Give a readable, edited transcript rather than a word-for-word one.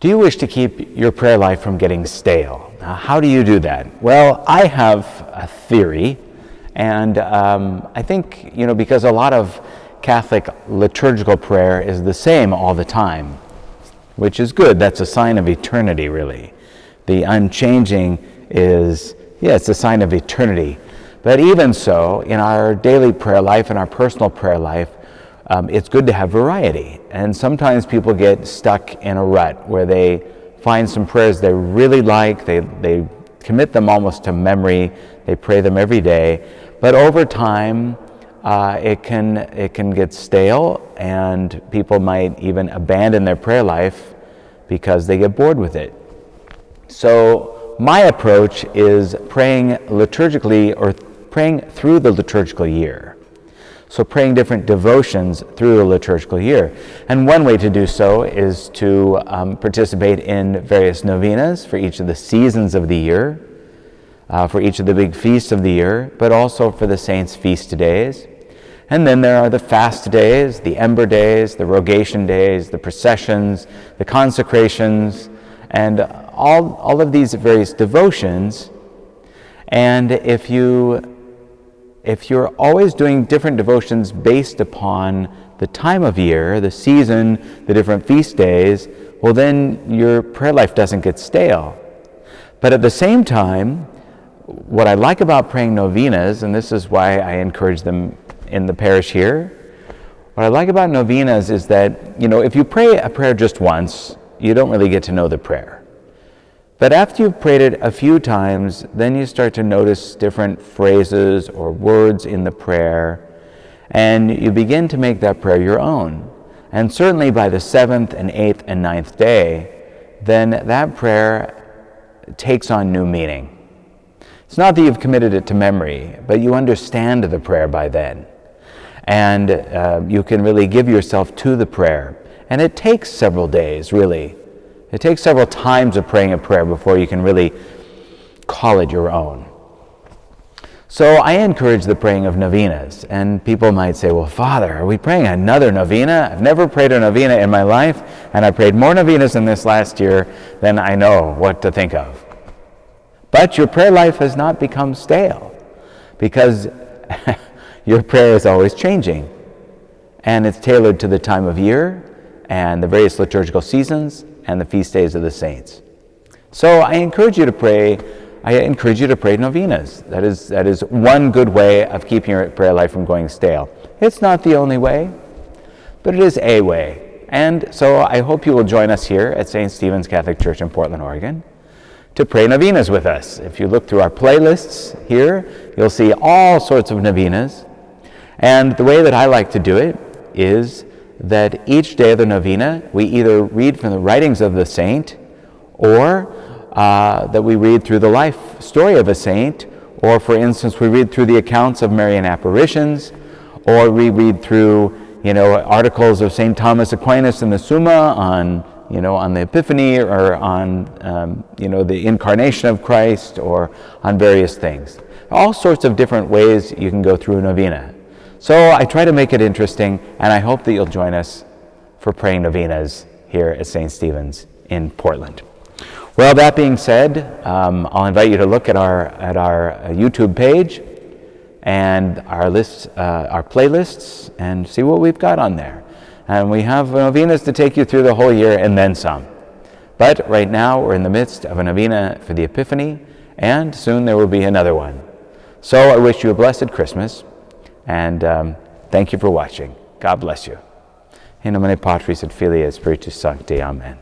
Do you wish to keep your prayer life from getting stale? Now, how do you do that? Well, I have a theory, and I think, because a lot of Catholic liturgical prayer is the same all the time, which is good. That's a sign of eternity, really. The unchanging is, it's a sign of eternity. But even so, in our daily prayer life, in our personal prayer life, it's good to have variety. And sometimes people get stuck in a rut where they find some prayers they really like, they commit them almost to memory, they pray them every day, but over time it can get stale, and people might even abandon their prayer life because they get bored with it. So my approach is praying liturgically, or praying through the liturgical year. So praying different devotions through the liturgical year. And one way to do so is to participate in various novenas for each of the seasons of the year, for each of the big feasts of the year, but also for the saints' feast days. And then there are the fast days, the ember days, the rogation days, the processions, the consecrations, and all of these various devotions. And if you're always doing different devotions based upon the time of year, the season, the different feast days, well, then your prayer life doesn't get stale. But at the same time, what I like about praying novenas, and this is why I encourage them in the parish here, what I like about novenas is that, if you pray a prayer just once, you don't really get to know the prayer. But after you've prayed it a few times, then you start to notice different phrases or words in the prayer, and you begin to make that prayer your own. And certainly by the 7th and 8th and 9th day, then that prayer takes on new meaning. It's not that you've committed it to memory, but you understand the prayer by then. And you can really give yourself to the prayer. And it takes several days, really. It takes several times of praying a prayer before you can really call it your own. So I encourage the praying of novenas. And people might say, well, Father, are we praying another novena? I've never prayed a novena in my life, and I prayed more novenas in this last year than I know what to think of. But your prayer life has not become stale, because your prayer is always changing. And it's tailored to the time of year and the various liturgical seasons and the feast days of the saints. So I encourage you to pray novenas. That is one good way of keeping your prayer life from going stale. It's not the only way, but it is a way. And so I hope you will join us here at St. Stephen's Catholic Church in Portland, Oregon, to pray novenas with us. If you look through our playlists here, you'll see all sorts of novenas. And the way that I like to do it is that each day of the novena, we either read from the writings of the saint, or that we read through the life story of a saint, or for instance, we read through the accounts of Marian apparitions, or we read through, articles of St. Thomas Aquinas in the Summa on the Epiphany, or on, the incarnation of Christ, or on various things. All sorts of different ways you can go through a novena. So I try to make it interesting, and I hope that you'll join us for praying novenas here at St. Stephen's in Portland. Well, that being said, I'll invite you to look at our YouTube page and our playlists, and see what we've got on there. And we have novenas to take you through the whole year and then some. But right now we're in the midst of a novena for the Epiphany, and soon there will be another one. So I wish you a blessed Christmas. And thank you for watching. God bless you. In nomine Patris et Filii et Spiritus Sancti. Amen.